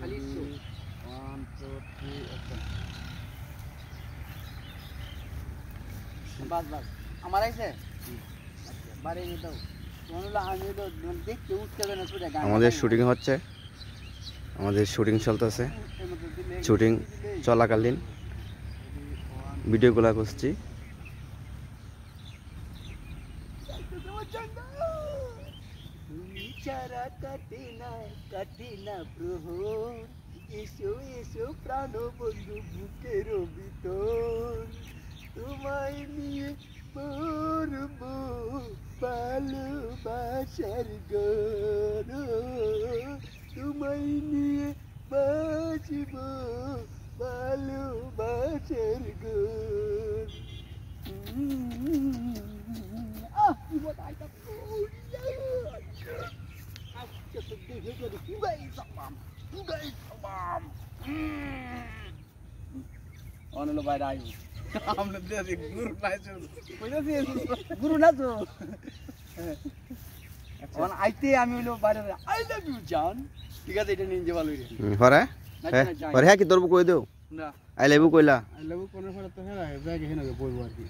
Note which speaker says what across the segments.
Speaker 1: খালি
Speaker 2: 1 2 3 action
Speaker 1: বাস বাস আমার আইছে বাড়ি নিয়ে দাও মনলা আমি তো দেখতে উঠতে না পুরো গান
Speaker 3: আমাদের শুটিং হচ্ছে আমাদের শুটিং চলতেছে শুটিং চলাকালীন ভিডিওগুলো করছি
Speaker 1: চারা কাটে না প্রহর এসো এসো প্রাণ বন্ধু বুকের ভিতর তোমায় নিয়ে পড়ব ভালোবাসার গান তোমায় নিয়ে বাঁচব ভালোবাসার গান অনলো বাইরে আইব
Speaker 2: আমরা দেশে গুরু নাইছো কইলা দিয়ে
Speaker 1: গুরু না তো এখন আইতে আমি হইলো বাইরে আই লাভ ইউ জান ঠিক আছে এটা নিয়ে যে ভালো হইছে
Speaker 3: হরে হরে হ্যাঁ কি তোর কই দেও
Speaker 1: না
Speaker 3: আই লাভ ইউ কইলা
Speaker 2: আই লাভ কোন ফলে তো হ্যাঁ জায়গা হেনা বইবো আর কি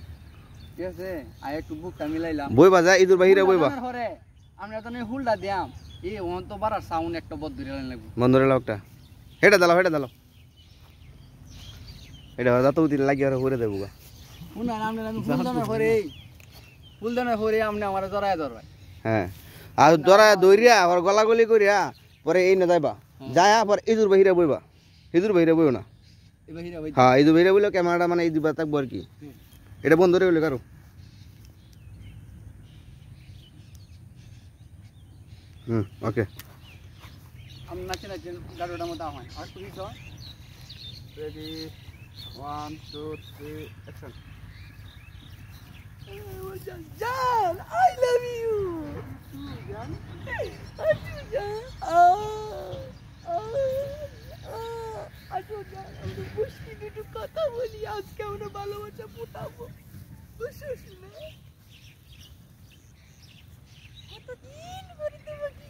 Speaker 1: ঠিক আছে আই একটু বুকটা মিলাইলাম
Speaker 3: বইবা যা ইদুর বাহিরে বইবা
Speaker 1: হরে আমরা তো হুলডা দিয়াম এই ওন তো বাড়ার সাউন্ড একটা বদ ধরে লাগবে
Speaker 3: বন্ধুরে লোকটা হেটা দাও এটা দাও তো লাগি আর হরে দেবো গা
Speaker 1: শুনা আমরা আমি ফুলদানের হরে আমনে আমার জড়ায় ধরবাই
Speaker 3: হ্যাঁ আর দরা দইরিয়া আর গলাগলি করিয়া পরে এই না যাইবা যায়া পর ইদুর বাহিরে বইবা ইদুর বাহিরে বইও না হ্যাঁ ইদুর বাহিরে বইলে ক্যামেরাটা মানে এই দিবা থাকবো আর কি এটা বন্ধ করে বলে কারো ওকে
Speaker 1: আমি নাচে গাড়োটার মধ্যে হয় আর তুমি তো
Speaker 2: রেডি 1 2 3 action
Speaker 1: জান আই লাভ ইউ জান আমরা বসে দুটো কথা বলি আজকে আমরা ভালোবাসা ফুটাবো বসে শুনে কতদিন পরে তোমাকে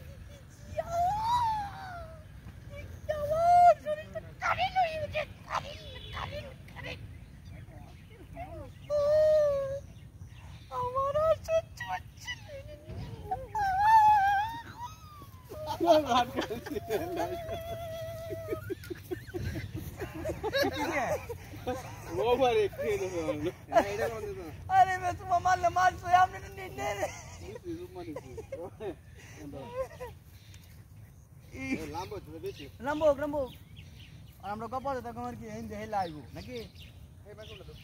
Speaker 1: अरे मैं तुम माल सो हमने ने লাম্বো আর আমরা গপ আছে তখন আর কি হিন্দে হেলা আইবো নাকি এই বাস উঠে দাও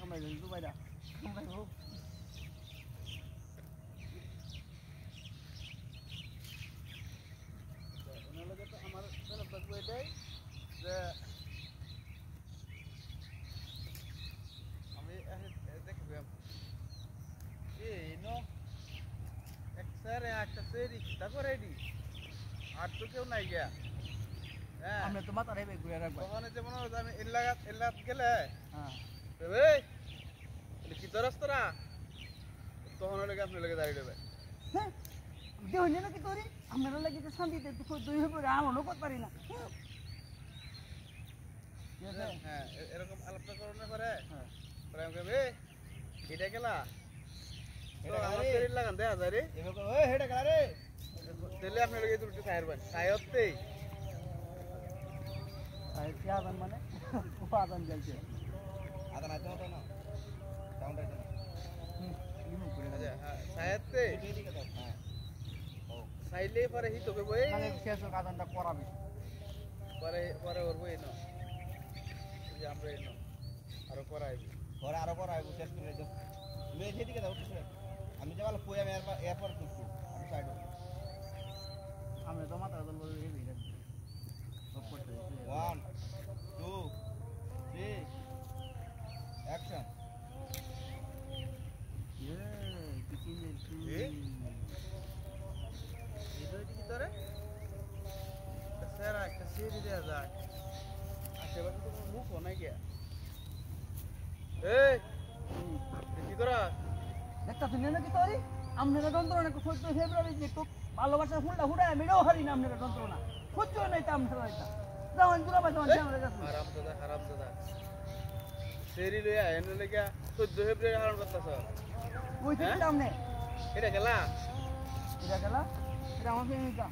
Speaker 1: আমরা যাই দুবাইরা আমরা গো ওনালে তো আমার সেলফ বাস এটাই যে
Speaker 2: আমি দেখব এই নো এক্সারে একটা সেরি তারপর রেডি আর তো কেউ নাই গিয়া হ্যাঁ
Speaker 1: আমরা তো মাথা রাইবে ঘুরে রাখবো
Speaker 2: ওখানে যেমন আমি এলাকাত গেলে
Speaker 1: হ্যাঁ
Speaker 2: এই কি দরস্তরা তখন লাগে আপনি লাগে দাঁড়িয়ে দেবে
Speaker 1: হ্যাঁ দেহ নিয়ে নাকি তোরি আমরা লাগি তো শান্তিতে তো দুই হবে আমও করতে পারি না
Speaker 2: হ্যাঁ এরকম আলাপটা করনে করে হ্যাঁ পরে আমি কইবে এটা গেলা এটা আমার শরীর লাগান দেয়া যায় রে এভাবে ওই হেডা গেলা রে তেলে আপনি লাগে দুটো টায়ার বান টায়ারতেই
Speaker 1: আর কি আদান মানে উপাদান জ্বলছে
Speaker 2: আদান আইতো না কাউন্টার না আচ্ছা হ্যাঁ টায়ারতে ঠিক আছে হ্যাঁ ও সাইলে পরে হি তোকে বই
Speaker 1: মানে শেষ আদানটা করাবে
Speaker 2: পরে ওর বই না যে আমরা এনো আরো করাইবি পরে আরো করাইবো শেষ করে দাও তুমি এদিকে দাও আমি যে ভালো কই আমি এরপর করছি আমি সাইড
Speaker 1: আমরা তো মাথা দল বলে রেডি রাখছি
Speaker 2: 1 2 3 অ্যাকশন কি তোরে স্যার একটা সিরি দেয়া যায় আশেপাশে তো মুখ নাই গিয়া এই কি করা
Speaker 1: দেখতা তুমি নাকি তোরি আপনারা যন্ত্রণা 14 ফেব্রুয়ারি যে তো ভালোবাসার ফুলটা ফুটায় মেরেও হারি না আপনারা যন্ত্রণা সহ্য নাই তা আপনারা এটা যাওয়ান দূরা বা যাওয়ান আমরা যাচ্ছি
Speaker 2: হারামজাদা সেরি লইয়া এনে লাগা 14 ফেব্রুয়ারি হারাম করতেছ
Speaker 1: ওই দিনটা আমনে
Speaker 2: এটা গেলা
Speaker 1: এটা আমার প্রেমিকা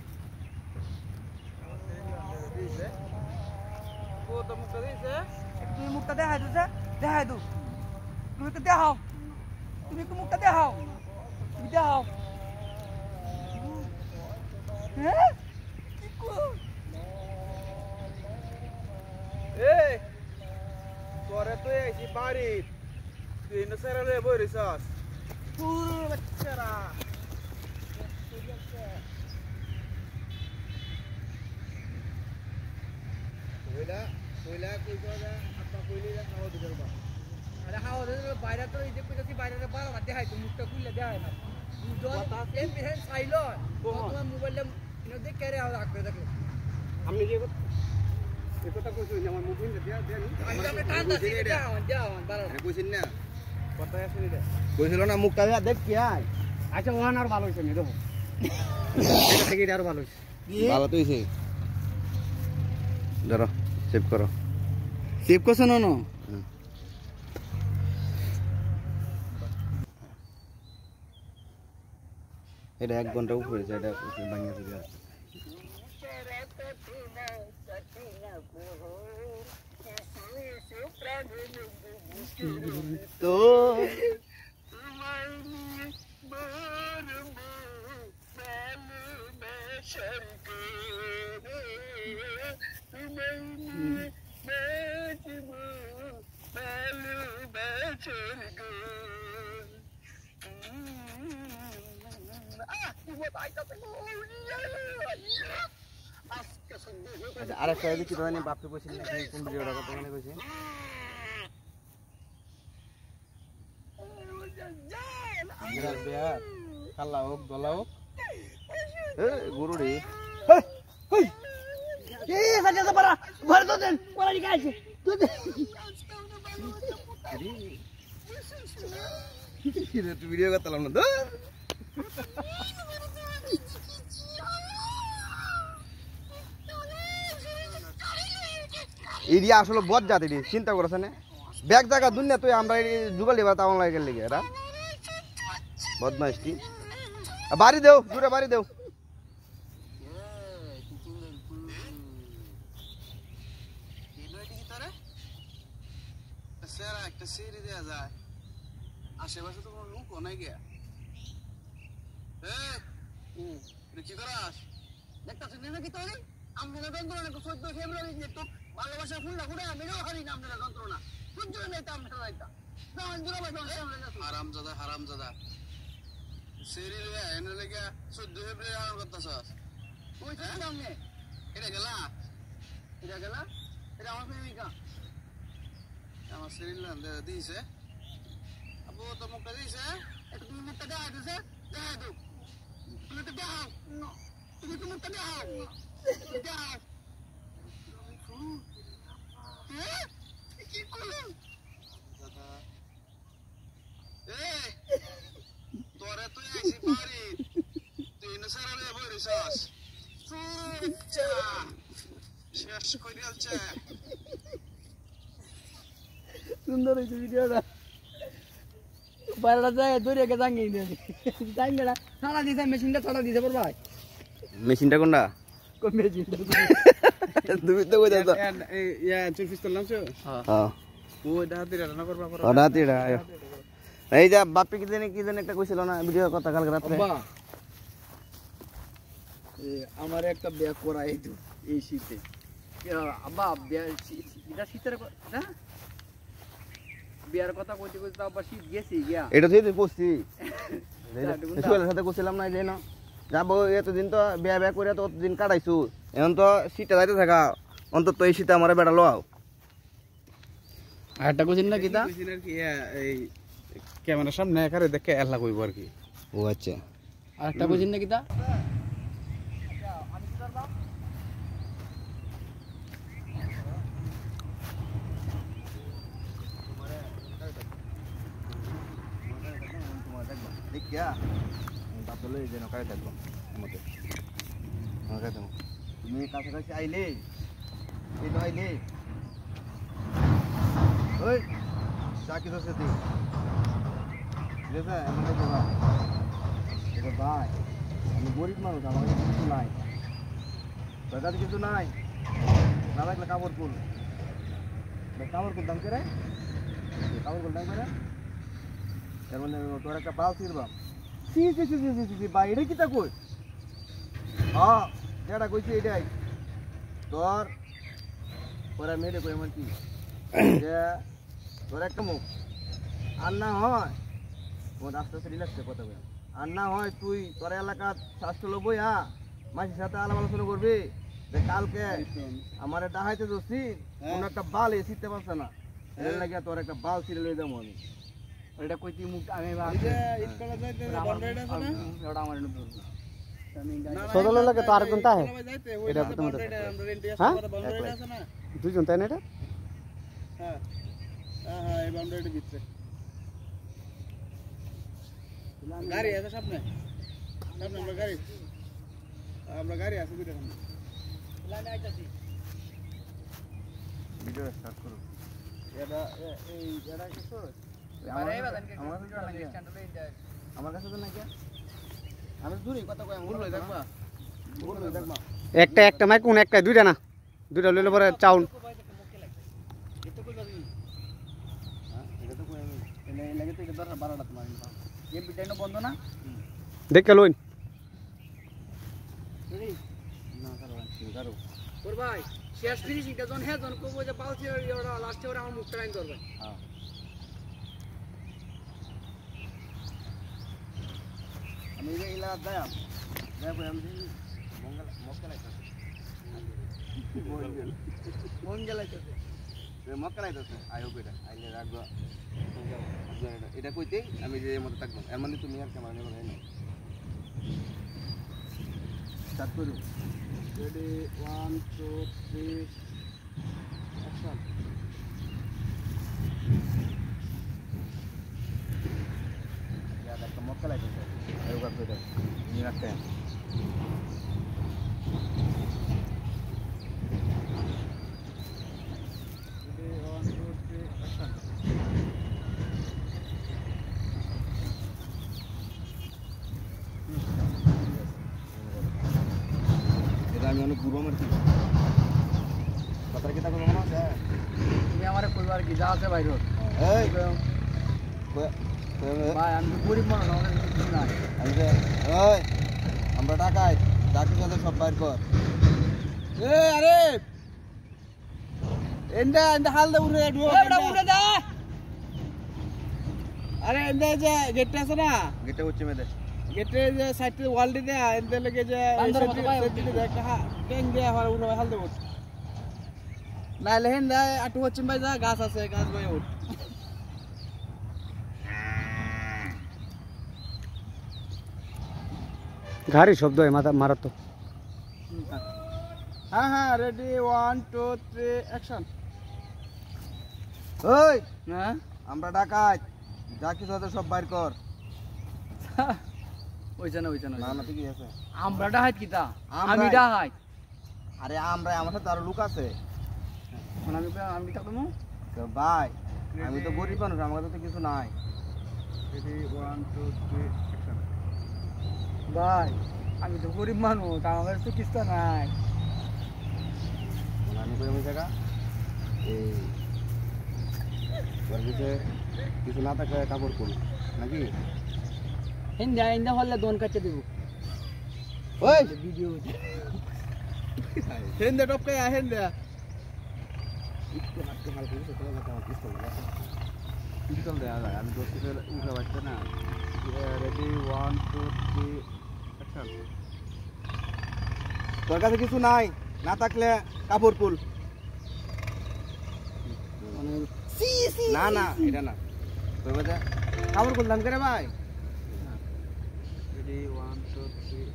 Speaker 2: দিছে ও তো মুখ দিছে
Speaker 1: তুমি মুখটা দেখাই দু দেখাই দু তুমি তো দেখাও তুমি একটু মুখটা দেখাও তুমি দেখাও হ্যাঁ কি করো
Speaker 2: এই তোরে তো এসি বাড়ি তুই না সেরালে বইরিছস পুরো বাচ্চারা কইলা কই কথা আপা কইলি না খাওয়া দিতে পারবা
Speaker 1: আরে হাও দে বাইরে তো এই যে কইতাছি বাইরে বারো মার দেখাই তো মুখটা খুললে দেখাই না দুজন এম বিহেন চাইলো তোমার মোবাইলে ইনো দেখ কেরে আও রাখবে দেখো
Speaker 2: আমি যে এই কথা কইছি আমার মোবাইল দিয়া দেন
Speaker 1: আমি আমরা টানতা দিকে যাও বারো
Speaker 3: কইছিস না
Speaker 2: কথা আছে নি রে
Speaker 3: কইছিল না মুখটা দেখ কি আয়
Speaker 2: আচ্ছা ওহান আর ভালো হইছে নি দেখো এটা থেকে আর ভালো হইছে
Speaker 3: ভালো তো হইছে ধরো সেভ করো
Speaker 1: সেভ করছ না না
Speaker 3: এটা 1 ঘন্টা উপরে এটা ভাঙিয়া দিবে তো আরেকটা দেখি তো জানি বাপকে কইছিল না কোন ভিডিওটা কথা মনে কইছে
Speaker 2: বিরাট বিয়ার খালা হোক গলা হোক
Speaker 3: এ গুরু রে
Speaker 1: এই সাজা তো পারা ঘরে তো দেন কোলা দিকে আছে তুই
Speaker 3: তুই ভিডিও করতাম না তো এরিয়া আসলে বদ জাতি রে চিন্তা করছ না ব্যাগ জায়গা দুনিয়া তুই আমরা যুগালি বা তাওন লাগে লিগে এরা বদমাইশটি বাড়ি দেও দূরে বাড়ি দেও
Speaker 2: একটা সিঁড়ি দেয়া যায় আশেপাশে তো কোনো লোক নাই গিয়া কি করাস
Speaker 1: দেখতাছ নাকি তোরে আমরা যন্ত্রণা 14 ফেব্রুয়ারি যে তো ভালোবাসার ফুলটা ফুটায় মেরেও হারি না আমরা যন্ত্রণা সহ্য নাই তা আমরা এটা যাওয়ান দূরা বা যাওয়ান আমরা যাচ্ছি
Speaker 2: হারামজাদা সিঁড়ি লইয়া এনে লাগা 14 ফেব্রুয়ারি হারাম করতেছস
Speaker 1: ওই তো আমনে
Speaker 2: এটা গেলা
Speaker 1: এটা আমার প্রেমিকা
Speaker 2: আমার সিঁড়ি দিছে আপু তো মুখটা দিছে
Speaker 1: একটু তুমি মুখটা দেখাই দু দেখাই দু তুমি তো দেখাও তুমি তো মুখটা দেখাও দেখাও হ্যাঁ কি করো
Speaker 2: তোরে তুই আইছি বাড়ি তুই না সারালে বইরিছস শেষ করে দিলছে
Speaker 1: সুন্দর হয়েছে ভিডিওটা বারোটা জায়গায় দৌড়ে গে জাঙ্গিয়ে দিয়েছে জাঙ্গিয়েটা ছাড়া দিয়েছে মেশিনটা ছাড়া দিয়েছে পর ভাই
Speaker 3: মেশিনটা কোনটা
Speaker 1: মেশিনটা
Speaker 3: তুমি তো কই দাও
Speaker 2: ইয়া চুলফিস করলাম তো
Speaker 3: হ্যাঁ
Speaker 2: ও দাহাতি রান্না করবা করো
Speaker 3: অনাতিরা এই যে বাপি কি জানি একটা কইছিল না ভিডিও কথা কালকে রাতে
Speaker 1: আমার একটা বিয়া করা এই শীতে আব্বা বিয়া এটা শীতের না বিয়ার কথা কইতে কইতে আব্বা শীত গেছি গিয়া
Speaker 3: এটা তুই পড়ছি সুয়েলের সাথে কইছিলাম না যে না যাবো এতদিন তো বিয়া করে তো দিন কাটাইছু এখন তো শীতে যাইতে থাকা অন্তত এই শীতে আমার বেড়ালো
Speaker 1: আরেকটা কইছেন না কিতা
Speaker 2: এই ক্যামেরার সামনে একারে দেখে এলা কইব আর কি
Speaker 3: ও আচ্ছা
Speaker 1: আরেকটা কইছেন না কিতা
Speaker 3: দেখ আসলে এই যে নৌকায় থাকবো আমাকে নৌকায় থাকবো তুমি কাছাকাছি আইলে এই তো আইলে ওই চা কি দোষে তুই ঠিক আছে এমন বাবা এটা ভাই আমি গরিব মানুষ আমার কাছে কিছু নাই তোর কাছে কিছু নাই না লাগলে কাপড় কুল কাপড় কুল দাম করে কাপড় কুল দাম করে এর মানে তোর একটা বাল ছিড়বাম ভাই এটা কি তা কই হ্যাঁ যেটা কইছি এটাই তোর ওরা মেয়েটা কই আমার কি যে তোর একটা মুখ আর না হয় তোমার আস্তে আস্তে রিল্যাক্সে কথা বল আর না হয় তুই তোর এলাকার স্বাস্থ্য লবই হ্যাঁ মাসির সাথে আলাপ আলোচনা করবি যে কালকে আমার ডাহাইতে দোষী কোন একটা বাল এ ছিটতে পারছে না এর লাগে তোর একটা বাল ছিঁড়ে লই যাবো আমি এটা কইতি মুখ আমি
Speaker 2: সদল লাগে তো আরেকজন তা এটা তোমাদের হ্যাঁ দুইজন তাই না এটা হ্যাঁ হ্যাঁ এই বাউন্ডারিটা দিচ্ছে গাড়ি আছে সামনে সামনে আমরা গাড়ি আছে দুইটা সামনে লাইনে আইতাছি
Speaker 3: ভিডিও স্টার্ট করো
Speaker 2: এটা এই এটা কিছু
Speaker 3: আমার কাছে তো নাকি আমি দূরে কথা কই মূল লই দেখবা
Speaker 2: একটা একটা মাইক কোন একটা দুইটা না দুইটা লইলে পরে চাউন
Speaker 3: এটা তো কই আমি এনে লাগে তো 12টা তোমার এই বিটাইনো বন্ধ না
Speaker 2: দেখে লইন
Speaker 3: না কারো
Speaker 1: তোর ভাই শেষ ফিনিশিং টা জন হ্যাঁ জন কো যে পালছি ওরা লাস্টে ওরা আমার মুখ ট্রাই করবে
Speaker 3: হ্যাঁ আমি এই ইলা দাম দেখো আমি মক্কা লাইতাছে মক্কা লাইতাছে আয়ো কইটা আইলে রাখবো এটা কইতেই আমি যে মতো থাকবো এর মানে তুমি আর ক্যামেরা নেব না স্টার্ট করো
Speaker 2: রেডি 1 2 3 অ্যাকশন
Speaker 3: यार একটা মক্কা লাইতাছে আয়ো কাট কইটা নিয়ে রাখতে আমি অনেক গুরু আমার কি কথা কি তা কোনো আছে
Speaker 2: তুমি আমারে কইবার কি যা আছে বাইরে
Speaker 3: এই
Speaker 2: ভাই আমি গরিব মানুষ আমাদের কিছু নাই
Speaker 3: আমি যে ওই আমরা টাকাই চাকরি সাথে সব বাইর কর এই আরে এন্ডা এন্ডা হাল দে উড়ে ঢুক
Speaker 2: এবড়া উড়ে দা
Speaker 3: আরে এন্ডা যে গেটটা আছে না গেটটা হচ্ছে মেদে গেটে যে সাইডে ওয়াল দিতে এন্ডা লাগে যে সেদিকে একটা ট্যাং দেয়া হয় উড়ে হাল দে উঠ না লেহেন দা আটু হচ্ছে ভাই যা গাছ আছে গাছ বয়ে উঠ
Speaker 2: গাড়ি শব্দ হয় মাথা মারাত তো
Speaker 3: হ্যাঁ হ্যাঁ রেডি 1 2 3 অ্যাকশন ওই
Speaker 2: হ্যাঁ
Speaker 3: আমরা ডাকাত যা কিছু আছে সব বাইর কর
Speaker 2: ওইখানে
Speaker 3: না না ঠিকই আছে
Speaker 2: আমরা ডাহাত কিতা
Speaker 3: আমরা-
Speaker 2: আমি ডাহাত
Speaker 3: আরে আমরা আমার সাথে আরো লোক আছে
Speaker 2: এখন আমি কিতা করবো
Speaker 3: তো ভাই আমি তো গরিব মানুষ আমার কাছে তো কিছু নাই
Speaker 2: রেডি 1 2 3 অ্যাকশন ভাই আমি তো গরিব মানুষ আমার কাছে তো কিছু নাই
Speaker 3: আমি কই আমি জায়গা এই তোর কাছে কিছু না থাকলে কাপড় খুল নাকি
Speaker 2: হিন্দা হলে দোন কাটতে দিব
Speaker 3: ওই
Speaker 2: ভিডিও
Speaker 3: হেন্দে টপকে হেন্দে একটু হালকা করে তো আমার পিস্তল দেয়া যায় আমি দোস্ত উঠে পারছে না রেডি 1 2 3 অ্যাকশন তোর কাছে কিছু নাই না থাকলে কাপড় খুল না না এটা না তোর কাছে কাপড় খুললাম করে ভাই রেডি 1 2 3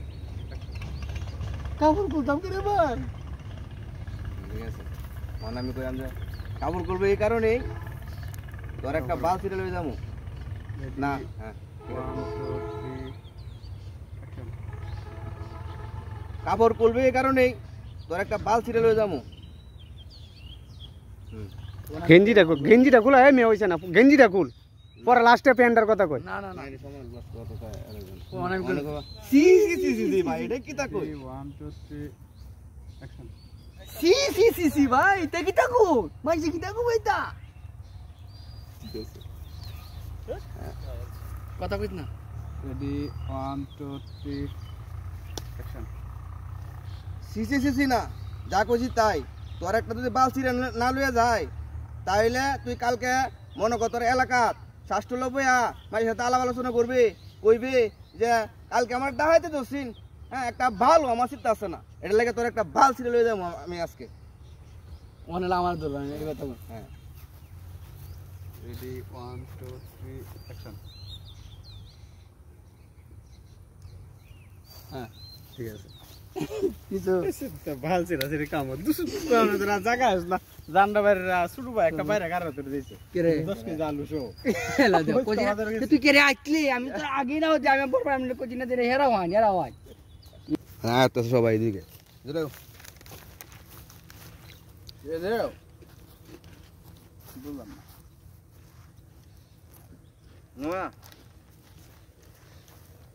Speaker 3: কাপড় খুলতাম করে ভাই ঠিক আছে মানে আমি কইলাম যে কাপড় খুলবে এই কারণেই তোর একটা বাল ছিঁড়ে লয়ে যাবো না হ্যাঁ 1 2 3 কাপড় খুলবে এই কারণেই তোর একটা বাল ছিঁড়ে লয়ে যাবো।
Speaker 2: গেঞ্জিটা খুলা মেয়ে হয়েছে না, গেঞ্জিটা খুল, পরে লাস্টে প্যান্টার কথা কই।
Speaker 1: না না না
Speaker 3: সি সি সি সি ভাই এটা কি তা কই?
Speaker 2: 1 2 3 অ্যাকশন।
Speaker 1: সি সি সি সি ভাই তে কি তাকো ভাই কি তাকো ভাই তা কথা কইছ না।
Speaker 2: Ready 1 2 3 action.
Speaker 3: সি সি সি সি না, যা কইছি তাই। তোর একটা যদি বাল ছিঁড়ে না লইয়া যায় তাইলে তুই কালকে মনে কর তোর এলাকাত শাস্ত্র বইয়া মাঝে সাথে আলাপ আলোচনা করবি, কইবি যে কালকে আমার ডাহাইতে দোষিন, হ্যাঁ একটা ভালো আমার চিন্তা আছে না, এটা লাগে তোর একটা ভাল ছিঁড়ে লইয়া যাবো আমি আজকে।
Speaker 1: অনেলা আমার ধরবেন এই কথা।
Speaker 3: হ্যাঁ
Speaker 2: রেডি 1 2 3 অ্যাকশন।
Speaker 1: হ্যাঁ
Speaker 2: ঠিক আছে।
Speaker 1: কিছু
Speaker 2: ভাল ছিল সেটা কাম দুসু তোরা জায়গা আস না জান্ডা বাইরে শুরু ভাই একটা বাইরে গাড়া তোর দিয়েছে
Speaker 1: কে রে
Speaker 2: 10 কেজি আলু শো
Speaker 1: এলা দে কোজি তুই কে রে আইতলি আমি তো আগে না যে আমি বড় আমি কোজি না দে হেরা হয়।
Speaker 3: হ্যাঁ তো সবাই এদিকে যাও
Speaker 2: এ দেও বললাম না
Speaker 3: নোয়া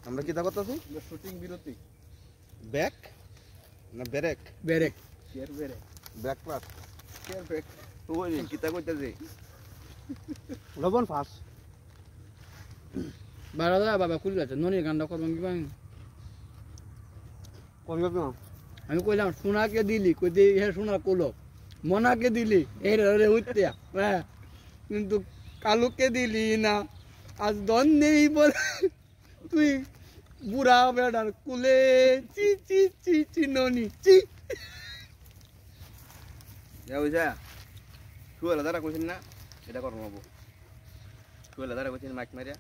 Speaker 3: আমরা কি তা করতেছি?
Speaker 2: শুটিং বিরতি
Speaker 3: ব্যাক না ব্রেক?
Speaker 1: বেরেক
Speaker 2: শেয়ার বেরে
Speaker 3: ব্যাক ক্লাস
Speaker 2: শেয়ার ব্রেক
Speaker 3: ওই কি তা কইতাছি?
Speaker 2: লবণ ফাস
Speaker 1: বাড়া দা বাবা কুল আছে ননি গান্ডা করবাম কি ভাই
Speaker 2: কোন গো
Speaker 1: আমি কইলাম সোনাকে দিলি কই দে হে সোনা কোলো মনাকে দিলি এই রে উত্তিয়া হ্যাঁ কিন্তু কালুকে দিলি না আজ দন নেই বল তুই বুড়া বেড়ার কুলে চি চি চি চি ননি চি
Speaker 3: যা বুঝা শুয়েলা দাঁড়া কইছেন না এটা করবো বাবু, শুয়েলা দাঁড়া কইছেন মাইক মারিয়া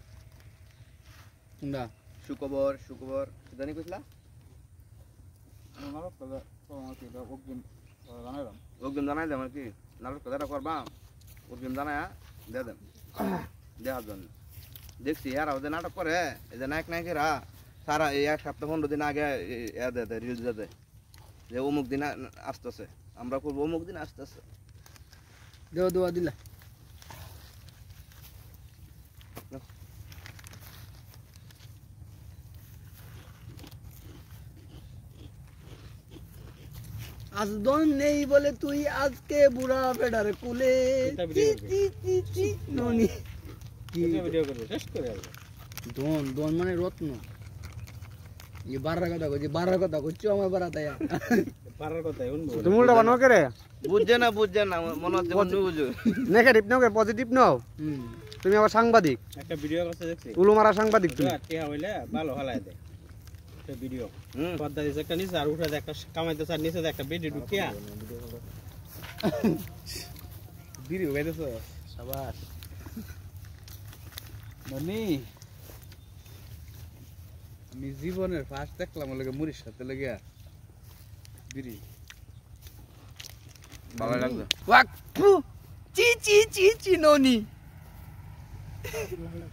Speaker 1: কুন্ডা
Speaker 3: সুখবর সুখবর জানি কইছিলা
Speaker 2: নারক দাদা তোমাকে এটা অগ্রিম জানাইলাম।
Speaker 3: ওগুলো জানাই দেব আর কি নাটক দাঁড়া করবা ওগুলো জানায়া দিয়ে দেন দেওয়ার জন্য দেখছি আর ওদের নাটক করে এই যে নায়ক নায়িকেরা সারা এই 1 সপ্তাহ 15 দিন আগে দেয় রিলস দেয় যে অমুক দিন আসতেছে, আমরা করবো অমুক দিন আসতেছে।
Speaker 1: দেও দোয়া দিলা আজ দন নেই বলে তুই আজকে বুড়া বেড়ার কুলে চি চি চি চি ননি
Speaker 2: কি ভিডিও করব শেষ করে আসবো।
Speaker 1: দন দন মানে রত্ন ये 12 কথা কইছো আমার বারা তাইয়া
Speaker 2: পারার কথা শুনবো তুমি উল্টা বানাও করে
Speaker 3: বুঝছে না মনে হচ্ছে বন্ধু বুঝো
Speaker 2: নেগেটিভ নাও পজিটিভ নাও। তুমি আবার সাংবাদিক
Speaker 4: একটা ভিডিও করতে দেখছি
Speaker 2: উলু মারা সাংবাদিক তুমি
Speaker 4: টিয়া হইলে ভালো হলায় দেয় একটা ভিডিও পর্দা দিছে একটা নিচে আর উঠে একটা কামাইতে স্যার নিচে একটা বেডি ঢুকিয়া
Speaker 2: ভিডিও গাইতেছো শাবাশ ননি। আমি জীবনের ফার্স্ট দেখলাম লাগে মুড়ির সাথে লাগিয়া বিড়ি
Speaker 3: ভালো লাগবে
Speaker 1: ওয়াক ফু চি চি চি চি ননি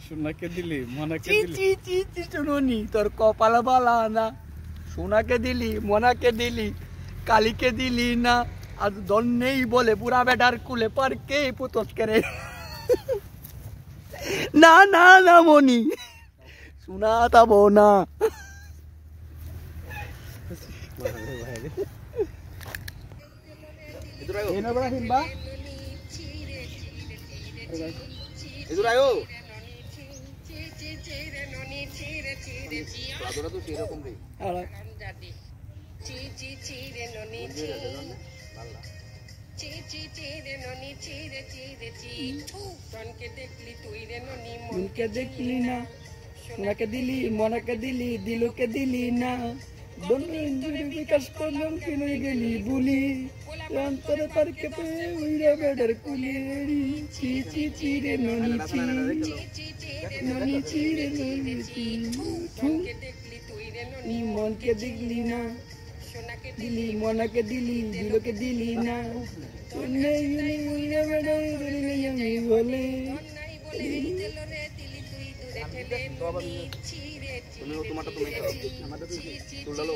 Speaker 2: সোনাকে দিলি মনাকে
Speaker 1: চি
Speaker 2: দিলি
Speaker 1: চি চি চি চি ননি তোর কপাল বালা না সোনাকে দিলি মনাকে দিলি কালীকে দিলি না আজ দন নেই বলে বুড়া বেটার কুলে পার কে পুতস করে না না না মনি সোনা তাবো না
Speaker 3: এদুর আয়ো রাদুরা তো সেরকম রে
Speaker 1: মনকে দেখলি না সোনাকে দিলি মনাকে দিলি দিলকে দিলি না দন্ডে বিকাশ করলাম কিনে গেলি বুলি অন্তরে পার্কে পেয়ে উইরা বেডার কুলিয়েরি চি চি চি রে ননি চি ননি চি রে ননি চি নি মনকে দেখলি না দিলি মনাকে দিলি দিলকে দিলি না নেই নেই উইরা বেডার কুলিয়েরি আমি বলে
Speaker 3: তুমি তোমারটা তুমি খাও আমারটা তুমি তুললো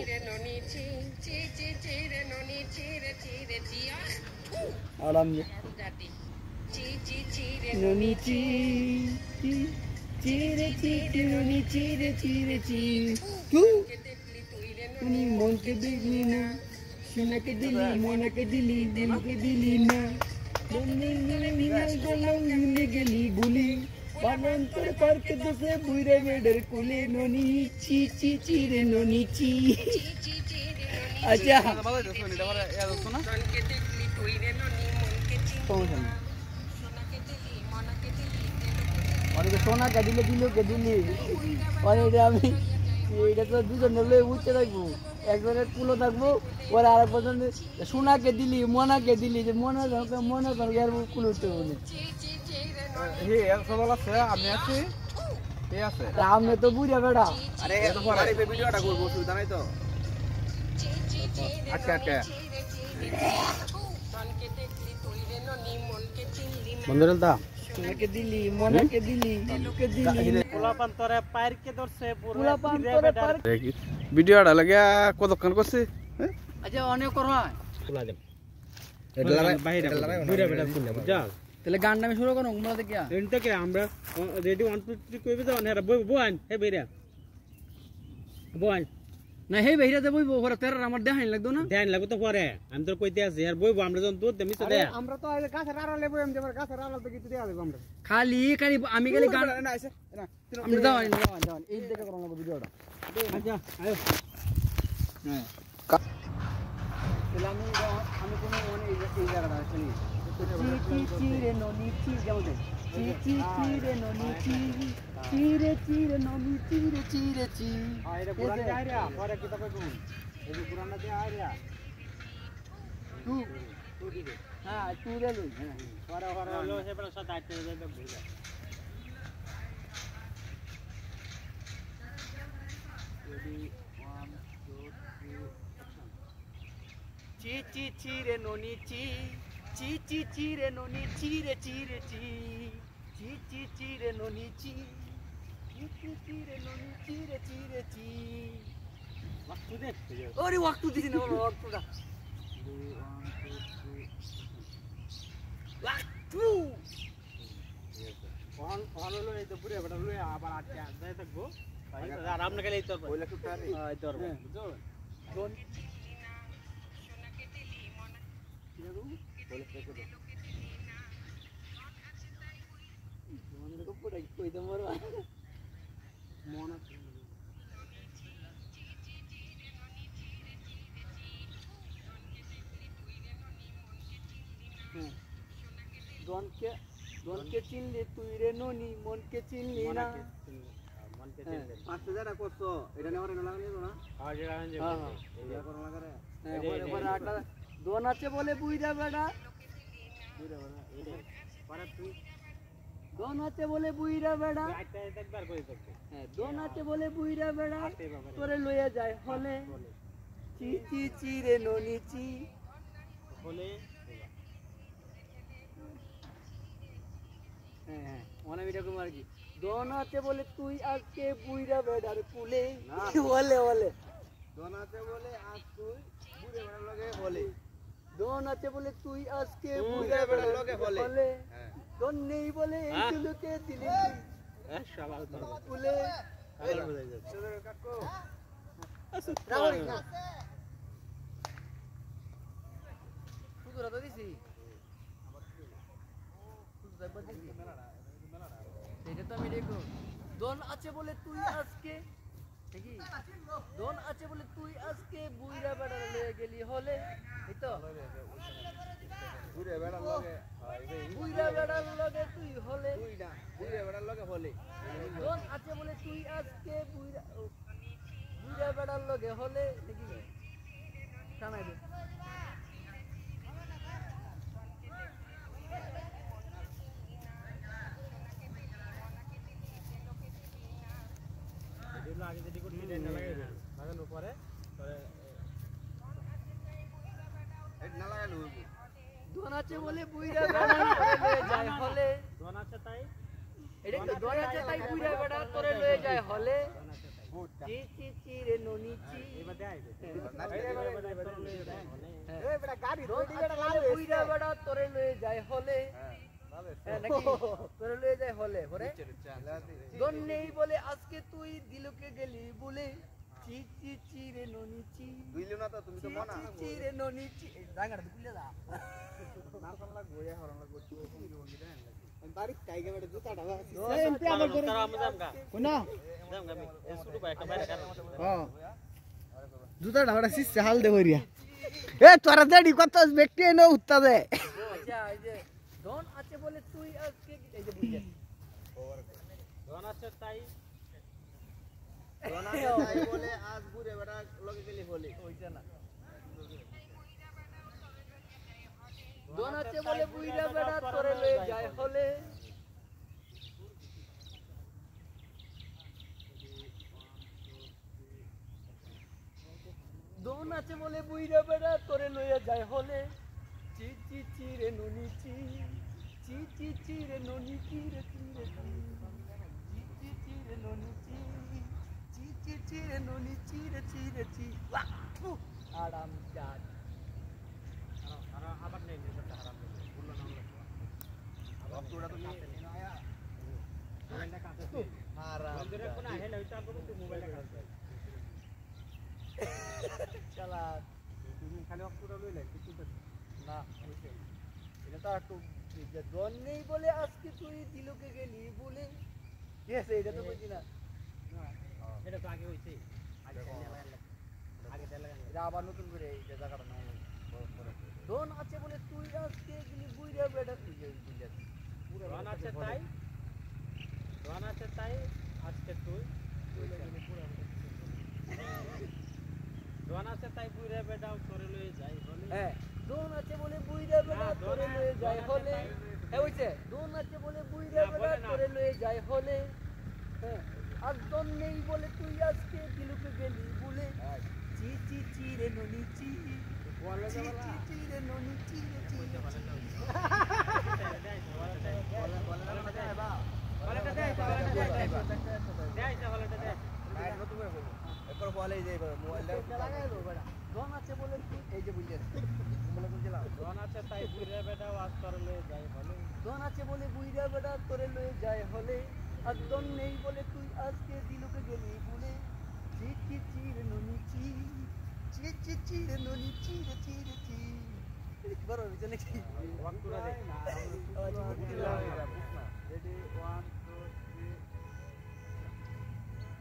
Speaker 1: আরাম ননি চি চিরে চি ননি চিরে চিরে চি তুমি মনকে দেখলি না সোনাকে দিলি মনকে দিলি দিলকে দিলি না মিলে গেলি ভুলি বানান্তর পার্কে দেশে বুইরে বেডের কুলে ননি চি চি চিরে ননি চি আচ্ছা
Speaker 2: ভালো দেখছো নি তারপরে এ দেখছো না
Speaker 1: অনেকে সোনাকে দিলে দিলকে দিলি অনেকটা আমি এটা তো দুজন লয়ে উঠতে থাকবো একজনের কুলো থাকবো পরে আর একজন সোনাকে দিলি মনাকে দিলি যে মনে কুলো উঠতে বলি
Speaker 2: হে এক সবাল আছে আমি আছি কে আছে
Speaker 1: আমি তো বুঝা বেড়া
Speaker 3: আরে এত পরে এই ভিডিওটা করব অসুবিধা নাই তো
Speaker 2: আচ্ছা আচ্ছা
Speaker 4: বন্ধুরা
Speaker 1: সোনাকে দিলি মনাকে দিলি দিলকে দিলি
Speaker 4: পোলাপান তোরে পাইরকে ধরছে
Speaker 1: পুরা পান্তরে পার
Speaker 2: ভিডিওটা লাগিয়া কতক্ষণ করছে
Speaker 1: আচ্ছা অনেক কর হয়
Speaker 4: খোলা দে
Speaker 3: এটা
Speaker 4: বাইরে বুড়া বেটা খুলে বুঝা
Speaker 1: তাহলে গানটা আমি শুরু করো তোমরা দেখিয়া
Speaker 4: এন থেকে আমরা রেডি 1 2 3 কইবে তো নেরা বইন হে বেরা বইন
Speaker 1: না হে বেহিরাতে বইবো ওরা তেরা আমার দেখাই লাগতো না
Speaker 4: ধ্যান লাগো তো পরে আমি তোর কইতে আছি আর বইবো আমরা যখন দুধ দেমি তো দে
Speaker 2: আমরা তো গাছের আড়ালে বই আমি যাবার গাছের আড়াল থেকে কিছু দেয়া দেব আমরা
Speaker 1: খালি খালি আমি খালি গান
Speaker 2: না আইছে না
Speaker 1: আমরা দাও এই দেখে করো না ভিডিওটা
Speaker 4: আচ্ছা আয়
Speaker 1: হ্যাঁ তাহলে আমি কোনো মানে এই জায়গাটা আসেনি চি চি রে ননি চি যেমন চি চি চি রে ননি চি রে ননি চি রে চি
Speaker 2: আইরে পুরান দে আইরা পরে কি তবে কোন এই পুরান দে আইরা
Speaker 1: তু দিবে হ্যাঁ তু রে লই হ্যাঁ
Speaker 4: পরে পরে হলো সে বড় সাথে আইতে যাবে বুঝা
Speaker 1: চি চি চি রে ননি চি চি চি চি রে ননি চি রে চি রে চি চি চি চি রে ননি চি চি চি চি রে ননি চি রে চি রে চি
Speaker 4: ওয়াক্ত দে
Speaker 1: ওরে ওয়াক্ত দিছি না ওয়াক্তটা ওয়াক্ত
Speaker 4: ফোন ফোন হলো এই তো পুরো বেটা লই আবার আটকে যাই থাকবো আর আপনি গেলেই তোর
Speaker 3: ওইলা কুটা রে
Speaker 4: আই তোর বুঝছো
Speaker 1: কোন কইতে মরবা
Speaker 4: মন আছে
Speaker 1: দনকে চিনলি তুই রে ননি মনকে চিনলি না
Speaker 4: মনকে
Speaker 1: হ্যাঁ।
Speaker 4: দিন
Speaker 3: 5000 টাকা করছো এটা নেওয়ার না লাগলে না
Speaker 4: আর যেটা আনছে
Speaker 1: হ্যাঁ, হ্যাঁ।
Speaker 3: এইটা করো না করে
Speaker 1: হ্যাঁ, পরে আটা দোন আছে বলে বুইরা বেড়া
Speaker 4: পরে তুই
Speaker 1: দোন আছে বলে বুইরা বেড়া
Speaker 4: আইতে একবার কই থাকবে
Speaker 1: হ্যাঁ দোন আছে বলে বুইরা বেড়া
Speaker 4: আতে বাবা
Speaker 1: তোরে লইয়া যায় হলে চি চি চি রে ননি চি
Speaker 4: বলে
Speaker 1: হ্যাঁ হ্যাঁ মনে ভিডিও করবো আর কি দোন আছে বলে তুই আজকে বুইরা বেড়ার কুলে বলে বলে
Speaker 3: দোন আছে বলে আজ তুই বুড়ে বেড়ার লগে বলে
Speaker 1: দোন আছে বলে তুই আজকে
Speaker 3: বুড়ে বেড়ার লগে বলে হ্যাঁ
Speaker 1: দোন নেই বলে এই
Speaker 4: হ্যাঁ।
Speaker 1: দিলকে দিলি
Speaker 4: সবাই তোর
Speaker 1: কুলে
Speaker 4: আবার বুঝাই যাচ্ছে
Speaker 3: তোদের কাকু
Speaker 1: রাহুল না শুধু রাতা দিছি শুধু দাইবা দিছি এটা তো আমি দেখো দোন আছে বলে তুই আজকে দেখি দোন আছে বলে তুই আজকে বুইরা বেড়া লয়ে গেলি হলে এই তো
Speaker 3: বুড়ে বেড়ার লগে
Speaker 1: বুইরা বেড়ার লগে তুই হলে
Speaker 3: তুই না বুড়ে বেড়ার লগে বলে
Speaker 1: দোন আছে বলে তুই আজকে বুইরা বেড়ার লগে হলে দেখি টানাই দে
Speaker 4: এগুলো আগে যদি কোটি না লাগাইবে লাগানোর পরে পরে
Speaker 3: এটা না লাগানো হইব
Speaker 1: দোন আছে বলে বুইরা বেড়া লয়ে যায় হলে
Speaker 4: দোন আছে তাই
Speaker 1: এটা তো দোন আছে তাই বুইরা বেড়া তোরে লয়ে যায় হলে চি চি চি রে ননি চি বুইরা বেড়া তোরে লয়ে যায় হলে নাকি তোরে লয়ে যায় হলে পরে দন নেই বলে আজকে তুই দিলকে গেলি বলে চি চি চি রে ননি চি
Speaker 3: বুঝলি না তো তুমি তো মনা
Speaker 1: চি চি রে ননি চি রাঙ্গাড়া বুঝলে যা
Speaker 2: না করলা গোয়া হরন লাগো বাড়ি টাইগে বেড়ে জুতা ঢাবা
Speaker 4: এমপি আমার করে আমরা জামগা
Speaker 2: কোনা
Speaker 4: জামগা আমি শুরু ভাই একটা বাইরে কার
Speaker 2: হ্যাঁ জুতা ঢাবাটা সিসে হাল দে হইরিয়া এ তোরা দেড়ি কত ব্যক্তি এনে উত্তা দে
Speaker 1: আচ্ছা এই যে দন আছে বলে তুই আজকে এই যে বুঝলে
Speaker 4: দন আছে তাই
Speaker 3: বলে আজ বুড়ে বেটা লগে গেলি হলি
Speaker 1: ওইটা না দন আছে বলে বুইরা বেড়া তোরে লয়ে যায় হলে দন আছে বলে বুইরা বেড়া তোরে লয়ে যায় হলে চি চি চি রে ননি চি চি চি চি রে ননি চি রে চি রে চি চি চি রে ননি চি চি চি চি রে ননি চি রে চি রে চি আরাম জাত
Speaker 4: আর আবার নেই এটা হারাম বললো না আমরা
Speaker 3: তোরা তো কাছে নি না আয়া
Speaker 4: মোবাইলটা কাছে
Speaker 3: হারাম
Speaker 4: মন্দিরের কোন আহে না ওইটা আপনি তো মোবাইলটা কাছে
Speaker 1: চালা
Speaker 2: তুমি খালি অক্টোরা লইলে কিছু
Speaker 1: না এটা তো একটু যে দন নেই বলে আজকে তুই দিলকে গেলি বলে কি আছে এটা তো বুঝি না
Speaker 4: এটা তো আগে হইছে আগে দেলা
Speaker 1: এটা আবার নতুন করে এই যে জায়গাটা নাম দন আছে বলে তুই আজকে গেলি বুইরা বেটা তুই বুঝলি
Speaker 4: দন আছে তাই আজকে তুই দন আছে তাই বুইরা বেটাও তোরে লয়ে যাই বলে
Speaker 1: হ্যাঁ দন আছে বলে বুইরা বেটা তোরে লয়ে যায় হলে হ্যাঁ হইছে দন আছে বলে বুইরা বেটা তোরে লয়ে যায় হলে হ্যাঁ আর দন নেই বলে তুই আজকে দিলকে গেলি বলে চি চি চি রে ননি চি চি চি চি রে ননি চি রে চি
Speaker 3: একবার বলে যে মোবাইলটা
Speaker 1: লাগাইলো বেটা দন আছে বলে তুই এই যে বুঝলি বলে কোন জেলা
Speaker 4: দন আছে তাই বুইরা বেটাও আজ তোরে লয়ে যাই বলে
Speaker 1: দন আছে বলে বুইরা বেটা তোরে লয়ে যায় হলে আর দন নেই বলে তুই আজকে দিলকে গেলি বলে চি চি চি রে ননি চি চি চি চি রে ননি চি রে চি রে চি বড় হইছে নাকি
Speaker 4: ওয়াক্তুরা দে
Speaker 2: রেডি 1 2 3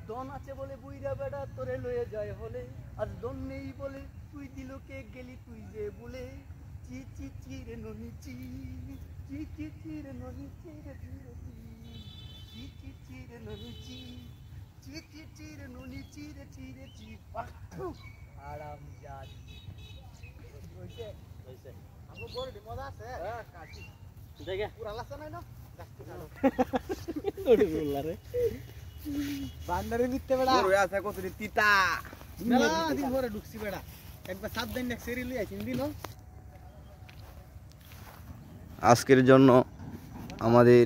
Speaker 1: দন আছে বলে বুইরা বেটা তোরে লয়ে যায় হলে আর দন নেই বলে তুই দিলকে গেলি তুই যে বলে চি চি চি রে ননি চি চি চি চি রে ননি চি রে চি রে চি চি চি রে ননি চি চি চি চি রে ননি চি রে চি রে চি আরাম জাত হইছে
Speaker 4: হইছে
Speaker 2: আমগো বড় মজা আছে
Speaker 1: হ্যাঁ কাটি
Speaker 4: দেখে
Speaker 2: পুরা লাসা নাই না
Speaker 4: ওরে বললা রে
Speaker 2: বান্দারে মিথ্যে বেড়া
Speaker 3: বড় আছে কতরি তিতা
Speaker 2: মেলা দিন পরে ঢুকছি বেড়া একবার 7 দিন এক সেরি লই আইছিন দিন
Speaker 3: আজকের জন্য আমাদের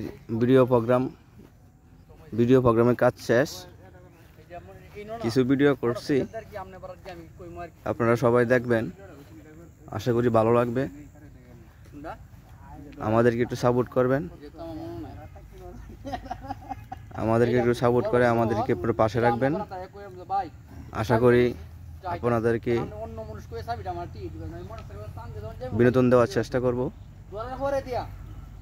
Speaker 3: ভিডিও প্রোগ্রামের কাজ শেষ কিছু ভিডিও করছি
Speaker 1: কি আমনে বড় কি আমি কই মার
Speaker 3: আপনারা সবাই দেখবেন আশা করি ভালো লাগবে
Speaker 1: না
Speaker 3: আমাদেরকে একটু সাপোর্ট করবেন
Speaker 1: যে তো আমার মনে নাই
Speaker 3: আমাদেরকে একটু সাপোর্ট করে আমাদেরকে একটু পাশে রাখবেন
Speaker 1: ভাই
Speaker 3: আশা করি আপনাদেরকে
Speaker 1: অন্য মানুষ কই চাবিটা আমার টি দিবেন আমি মনে করে টান দিয়ে যখন যাবো
Speaker 3: বিনোদন দেওয়ার চেষ্টা করব
Speaker 1: দোয়ারে পরে দিয়া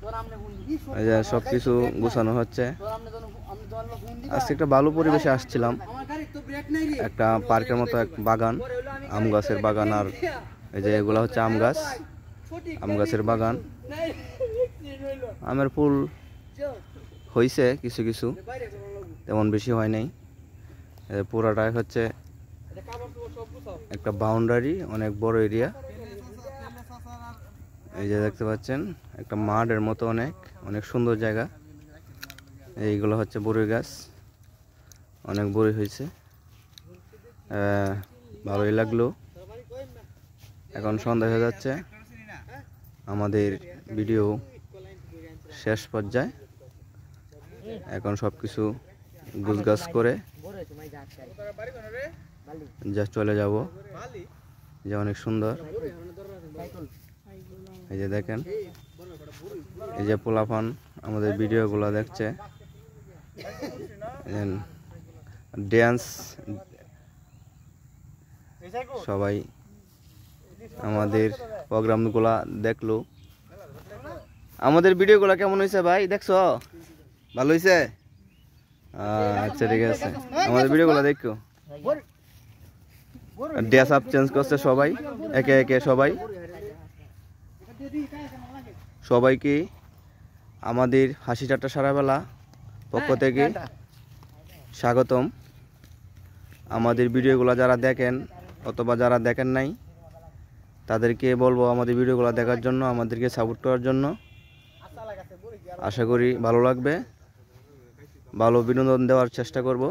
Speaker 1: তোর আমনে ফোন দি
Speaker 3: এই যে সব কিছু গোছানো হচ্ছে
Speaker 1: তোর আমনে যখন আমি দোয়ারে ফোন দিবা
Speaker 3: আজকে একটা ভালো পরিবেশে আসছিলাম
Speaker 1: আমার গাড়ি তো ব্রেক নাই রে
Speaker 3: একটা পার্কের মতো এক বাগান আম গাছের বাগান আর এই যে এগুলা হচ্ছে আম গাছ আম গাছের বাগান
Speaker 1: নাই এক্সিডেন্ট হইলো
Speaker 3: আমের ফুল
Speaker 1: চল
Speaker 3: হয়েছে কিছু কিছু
Speaker 1: বাইরে কোন লোক
Speaker 3: তেমন বেশি হয় নাই পুরাটাই হচ্ছে
Speaker 1: এটা কাপড় তো সব গুছাও
Speaker 3: একটা বাউন্ডারি অনেক বড় এরিয়া এই যে দেখতে পাচ্ছেন একটা মাঠের মতো অনেক অনেক সুন্দর জায়গা এইগুলো হচ্ছে বড়ই গাছ অনেক বড়ই হয়েছে ভালোই লাগলো এখন সন্ধ্যা হয়ে যাচ্ছে আমাদের ভিডিও শেষ পর্যায়ে এখন সব কিছু গুছগাছ করে যা চলে যাব। যে অনেক সুন্দর, এই যে দেখেন, এই যে পোলাপান আমাদের ভিডিওগুলো দেখছে, ড্যান্স সবাই আমাদের প্রোগ্রামগুলা দেখলো। আমাদের ভিডিওগুলো কেমন হয়েছে ভাই, দেখছো? ভালো হয়েছে? আচ্ছা ঠিক আছে, আমাদের ভিডিওগুলো দেখো। ড্রেস আপ চেঞ্জ করছে সবাই, একে একে সবাইকে আমাদের হাসি ঠাট্টা সারাবেলা পক্ষ থেকে স্বাগতম। আমাদের ভিডিওগুলো যারা দেখেন অথবা যারা দেখেন নাই তাদেরকে বলবো আমাদের ভিডিওগুলো দেখার জন্য, আমাদেরকে সাপোর্ট করার জন্য। আশা করি ভালো লাগবে, ভালো বিনোদন দেওয়ার চেষ্টা করব।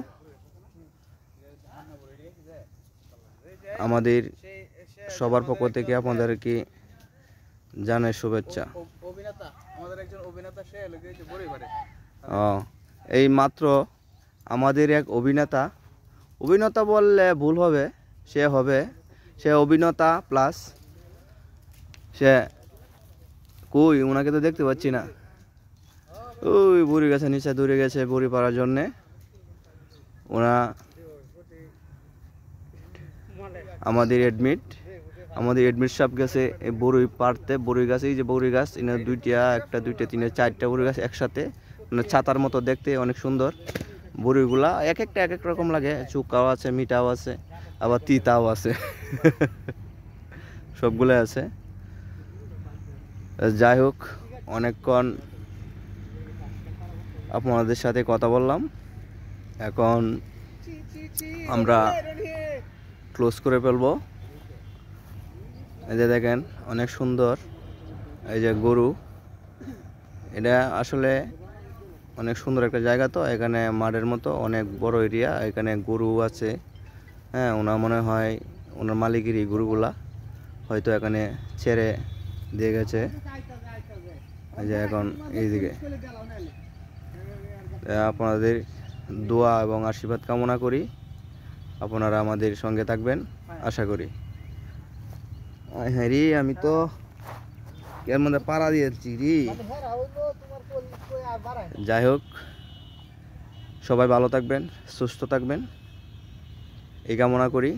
Speaker 3: আমাদের সবার পক্ষ থেকে আপনাদেরকে জানাই শুভেচ্ছা। এই মাত্র আমাদের এক অভিনেতা বললে ভুল হবে, সে অভিনেতা প্লাস সে কই, ওনাকে তো দেখতে পাচ্ছি না। ওই বুড়ি গাছে নিচে দূরে গেছে বড়ি পাড়ার জন্যে। ওনা আমাদের এডমিট সাহেব গেছে এই বড়ি পাড়তে। বড়ি গাছ, এই যে বড়ি গাছ, এনে একটা দুইটা তিনটা চারটা বড়ি গাছ একসাথে, মানে ছাতার মতো দেখতে, অনেক সুন্দর। বড়িগুলা এক একটা এক এক রকম লাগে, চুকাও আছে, মিঠাও আছে, আবার তিতাও আছে, সবগুলো আছে। যাই হোক, অনেকক্ষণ আপনাদের সাথে কথা বললাম, এখন আমরা ক্লোজ করে ফেলবো। এই যে দেখেন অনেক সুন্দর, এই যে গরু, এটা আসলে অনেক সুন্দর একটা জায়গা। তো এখানে মাঠের মতো অনেক বড় এরিয়া, এখানে গরু আছে। হ্যাঁ, ওনার মনে হয় ওনার মালিকেরই গরুগুলা হয়তো এখানে ছেড়ে দিয়ে গেছে। এই যে এখন এইদিকে আপনাদের দোয়া এবং আশীর্বাদ কামনা করি, আপনারা আমাদের সঙ্গে থাকবেন আশা করি। হ্যাঁ রে, আমি তো এর মধ্যে পাড়া দিয়েছি রে। যাই হোক, সবাই ভালো থাকবেন, সুস্থ থাকবেন এই কামনা করি।